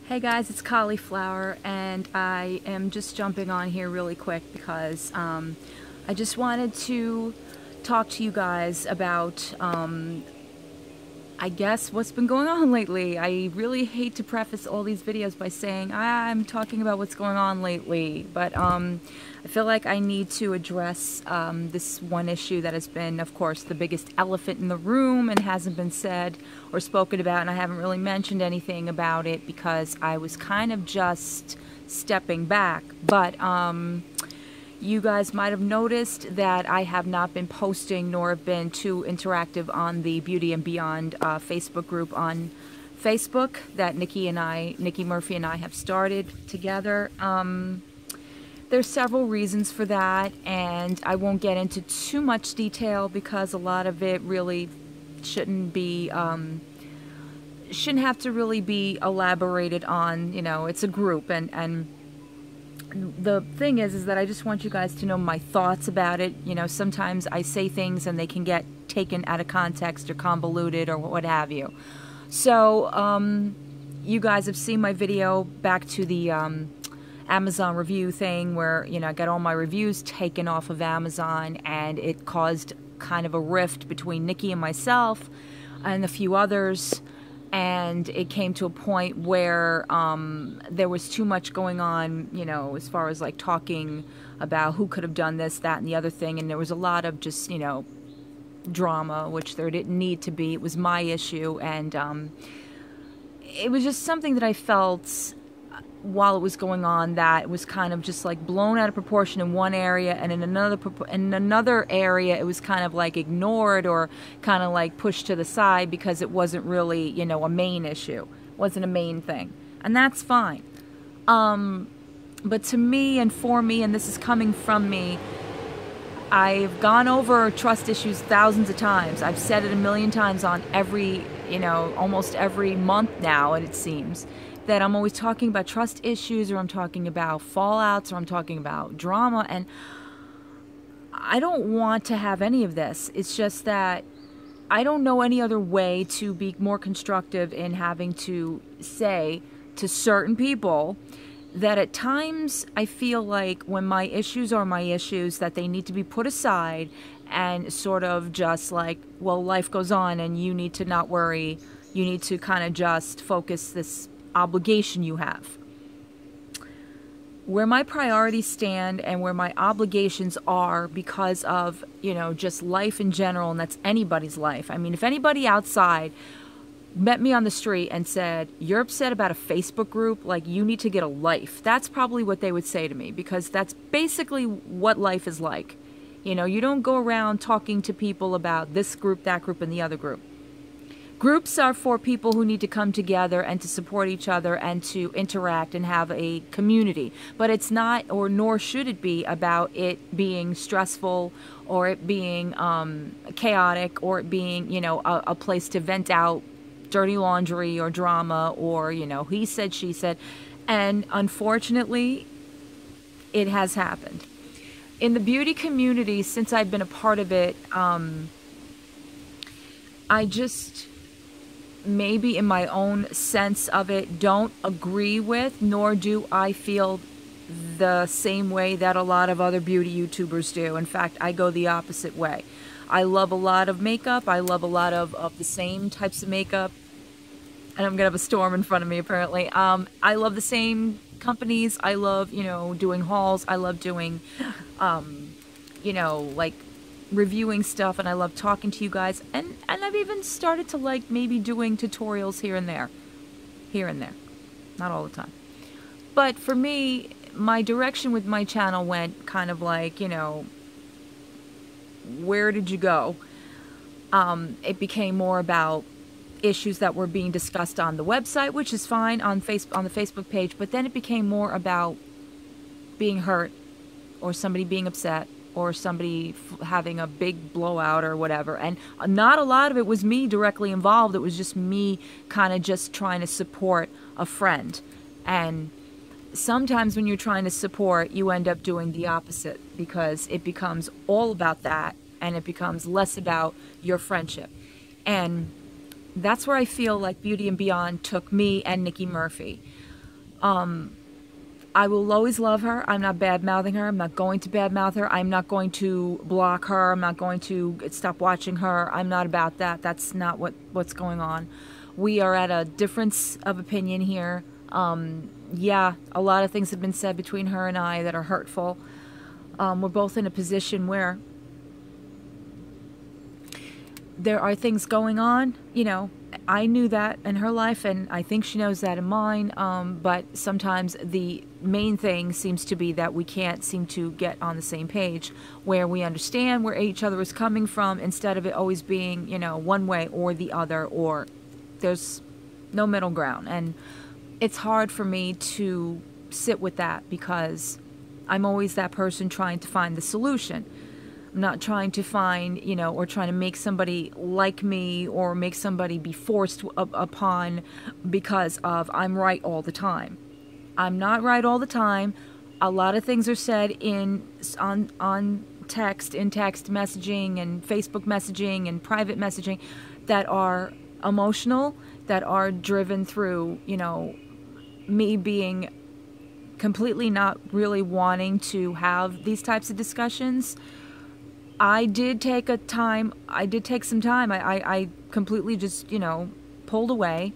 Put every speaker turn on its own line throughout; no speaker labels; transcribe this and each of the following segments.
Hey guys, it's Cauliflower, and I am just jumping on here really quick because I just wanted to talk to you guys about, I guess, what's been going on lately. I really hate to preface all these videos by saying I'm talking about what's going on lately, but I feel like I need to address this one issue that has been, of course, the biggest elephant in the room and hasn't been said or spoken about, and I haven't really mentioned anything about it because I was kind of just stepping back. But you guys might have noticed that I have not been posting nor have been too interactive on the Beauty and Beyond Facebook group on Facebook that Nikki Murphy and I have started together. There's several reasons for that, and I won't get into too much detail because a lot of it really shouldn't have to really be elaborated on. You know, it's a group, and the thing is that I just want you guys to know my thoughts about it. You know, sometimes I say things and they can get taken out of context or convoluted or what have you. So, you guys have seen my video back to the Amazon review thing where, you know, I got all my reviews taken off of Amazon, and it caused kind of a rift between Nikki and myself and a few others. And it came to a point where there was too much going on, you know, as far as like talking about who could have done this, that, and the other thing. And there was a lot of just, you know, drama, which there didn't need to be. It was my issue. And it was just something that I felt while it was going on that it was kind of just like blown out of proportion in one area, and in another area it was kind of like ignored or kind of like pushed to the side because it wasn't really, you know, a main issue. It wasn't a main thing, and that's fine. But to me and for me, and this is coming from me, I've gone over trust issues thousands of times. I've said it a million times on every, you know, almost every month now, and it seems that I'm always talking about trust issues, or I'm talking about fallouts, or I'm talking about drama, and I don't want to have any of this. It's just that I don't know any other way to be more constructive in having to say to certain people that at times I feel like when my issues are my issues, that they need to be put aside and sort of just like, well, life goes on and you need to not worry. You need to kind of just focus this obligation you have. Where my priorities stand and where my obligations are because of, you know, just life in general, and that's anybody's life. I mean, if anybody outside met me on the street and said, you're upset about a Facebook group, like you need to get a life, that's probably what they would say to me, because that's basically what life is like. You know, you don't go around talking to people about this group, that group, and the other group. Groups are for people who need to come together and to support each other and to interact and have a community. But it's not, or nor should it be, about it being stressful or it being chaotic or it being, you know, a place to vent out dirty laundry or drama or, you know, he said, she said. And unfortunately, it has happened. In the beauty community, since I've been a part of it, I just, maybe in my own sense of it, don't agree with, nor do I feel the same way that a lot of other beauty YouTubers do. In fact, I go the opposite way. I love a lot of makeup. I love a lot of the same types of makeup. And I'm going to have a storm in front of me, apparently. I love the same companies. I love, you know, doing hauls. I love doing, you know, like reviewing stuff, and I love talking to you guys, and I've even started to like maybe doing tutorials here and there, not all the time. But for me, my direction with my channel went kind of like, you know, where did you go? It became more about issues that were being discussed on the website, which is fine, on the Facebook page, but then it became more about being hurt or somebody being upset or somebody having a big blowout or whatever. And not a lot of it was me directly involved. It was just me kind of just trying to support a friend. And sometimes when you're trying to support, you end up doing the opposite because it becomes all about that and it becomes less about your friendship. And that's where I feel like Beauty and Beyond took me and Nikki Murphy. I will always love her. I'm not bad-mouthing her. I'm not going to bad-mouth her. I'm not going to block her. I'm not going to stop watching her. I'm not about that. That's not what's going on. We are at a difference of opinion here. Yeah, a lot of things have been said between her and I that are hurtful. We're both in a position where there are things going on, you know. I knew that in her life, and I think she knows that in mine, but sometimes the main thing seems to be that we can't seem to get on the same page, where we understand where each other is coming from, instead of it always being, you know, one way or the other, or there's no middle ground. And it's hard for me to sit with that, because I'm always that person trying to find the solution. I'm not trying to find, you know, or trying to make somebody like me or make somebody be forced upon because of I'm right all the time. I'm not right all the time. A lot of things are said on text, in text messaging and Facebook messaging and private messaging that are emotional, that are driven through, you know, me being completely not really wanting to have these types of discussions. I did take some time. I completely just, you know, pulled away.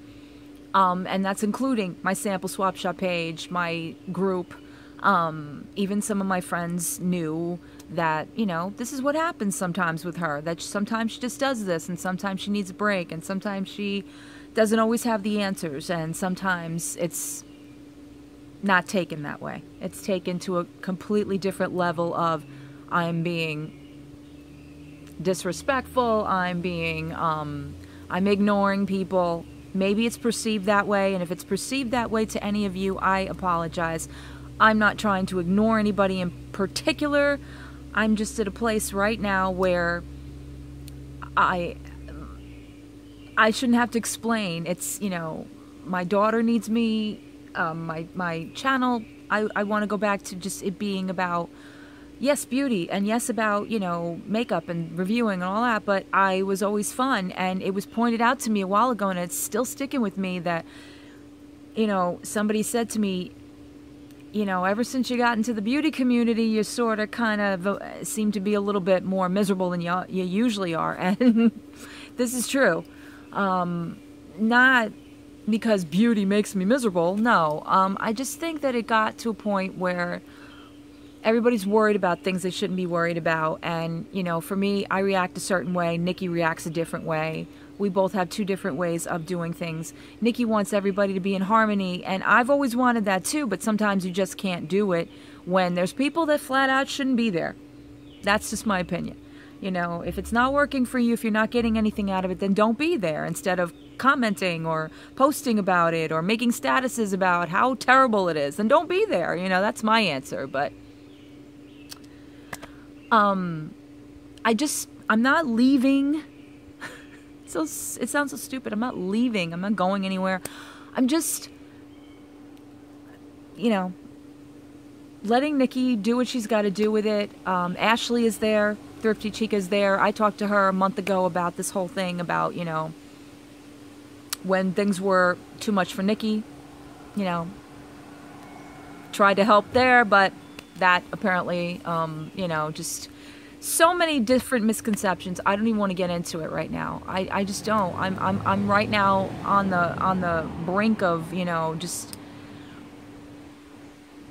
And that's including my sample swap shop page, my group. Even some of my friends knew that, you know, this is what happens sometimes with her. That sometimes she just does this, and sometimes she needs a break, and sometimes she doesn't always have the answers, and sometimes it's not taken that way. It's taken to a completely different level of I'm being disrespectful, I'm ignoring people. Maybe it's perceived that way, and if it's perceived that way to any of you, I apologize. I'm not trying to ignore anybody in particular. I'm just at a place right now where I shouldn't have to explain. It's, you know, my daughter needs me, my channel, I want to go back to just it being about, yes, beauty, and yes, about, you know, makeup and reviewing and all that, but I was always fun, and it was pointed out to me a while ago, and it's still sticking with me that, you know, somebody said to me, you know, ever since you got into the beauty community, you sort of kind of seem to be a little bit more miserable than you usually are, and this is true. Not because beauty makes me miserable, no. I just think that it got to a point where everybody's worried about things they shouldn't be worried about. And, you know, for me, I react a certain way. Nikki reacts a different way. We both have two different ways of doing things. Nikki wants everybody to be in harmony, and I've always wanted that too, but sometimes you just can't do it when there's people that flat out shouldn't be there. That's just my opinion. You know, if it's not working for you, if you're not getting anything out of it, then don't be there, instead of commenting or posting about it or making statuses about how terrible it is. Then don't be there. You know, that's my answer. But I'm not leaving. So it sounds so stupid. I'm not leaving. I'm not going anywhere. I'm just, you know, letting Nikki do what she's got to do with it. Ashley is there. Thrifty Chica's there. I talked to her a month ago about this whole thing about, you know, when things were too much for Nikki, you know, tried to help there, but that apparently, you know, just so many different misconceptions. I don't even want to get into it right now. I just don't. I'm right now on the brink of, you know, just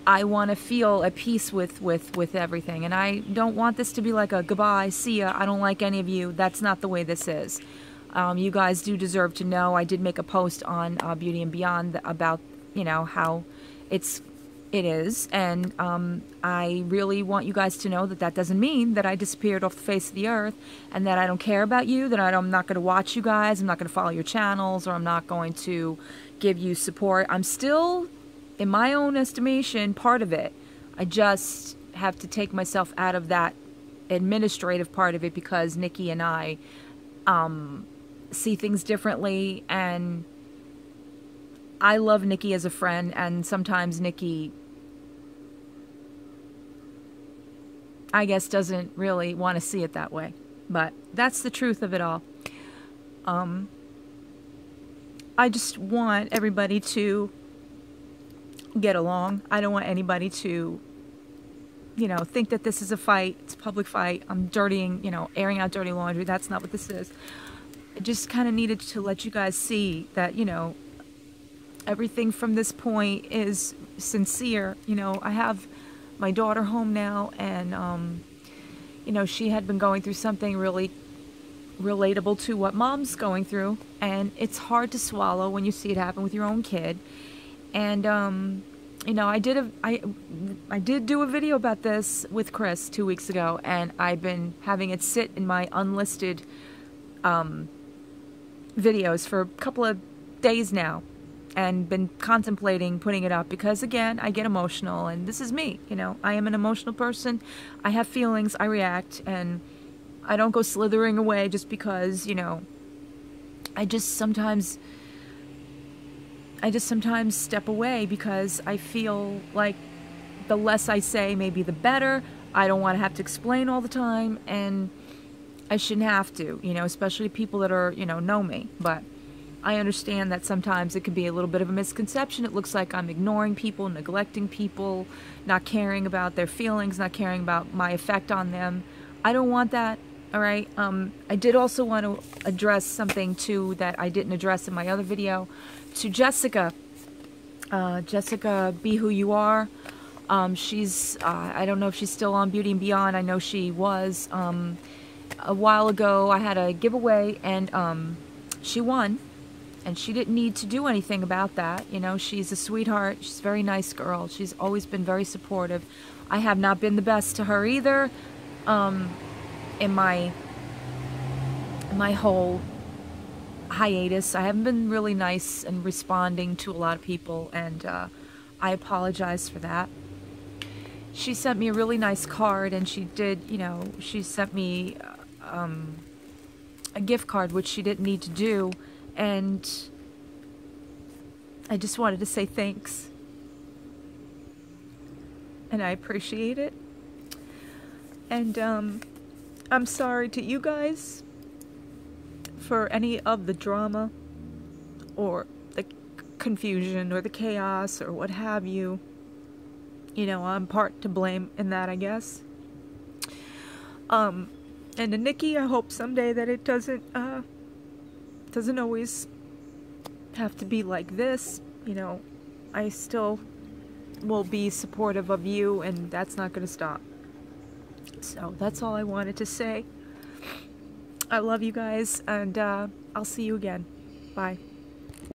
I want to feel at peace with everything, and I don't want this to be like a goodbye, see ya, I don't like any of you. That's not the way this is. You guys do deserve to know. I did make a post on Beauty and Beyond about, you know, how it is, and I really want you guys to know that that doesn't mean that I disappeared off the face of the earth, and that I don't care about you, that I'm not going to watch you guys, I'm not going to follow your channels, or I'm not going to give you support. I'm still, in my own estimation, part of it. I just have to take myself out of that administrative part of it, because Nikki and I see things differently, and I love Nikki as a friend, and sometimes Nikki, I guess, doesn't really want to see it that way. But that's the truth of it all. I just want everybody to get along. I don't want anybody to, you know, think that this is a fight. It's a public fight. I'm dirtying, you know, airing out dirty laundry. That's not what this is. I just kind of needed to let you guys see that, you know, everything from this point is sincere. You know, I have my daughter home now, and, you know, she had been going through something really relatable to what mom's going through, and it's hard to swallow when you see it happen with your own kid. And, you know, I did do a video about this with Chris 2 weeks ago, and I've been having it sit in my unlisted videos for a couple of days now, and been contemplating putting it up because, again, I get emotional, and this is me, you know. I am an emotional person. I have feelings, I react, and I don't go slithering away just because, you know, I just sometimes step away because I feel like the less I say, maybe the better. I don't want to have to explain all the time, and I shouldn't have to, you know, especially people that are, you know me. But I understand that sometimes it can be a little bit of a misconception. It looks like I'm ignoring people, neglecting people, not caring about their feelings, not caring about my effect on them. I don't want that, all right? I did also want to address something, too, that I didn't address in my other video. To Jessica. Jessica, Be Who You Are. She's, I don't know if she's still on Beauty and Beyond. I know she was. A while ago, I had a giveaway, and she won. And she didn't need to do anything about that. You know, she's a sweetheart. She's a very nice girl. She's always been very supportive. I have not been the best to her either. In my whole hiatus, I haven't been really nice and responding to a lot of people, and I apologize for that. She sent me a really nice card, and she did, you know, she sent me a gift card, which she didn't need to do, and I just wanted to say thanks, and I appreciate it. And I'm sorry to you guys for any of the drama or the confusion or the chaos or what have you. You know, I'm part to blame in that, I guess. And to Nikki, I hope someday that it doesn't always have to be like this. You know, I still will be supportive of you, and that's not going to stop. So that's all I wanted to say. I love you guys, and I'll see you again. Bye.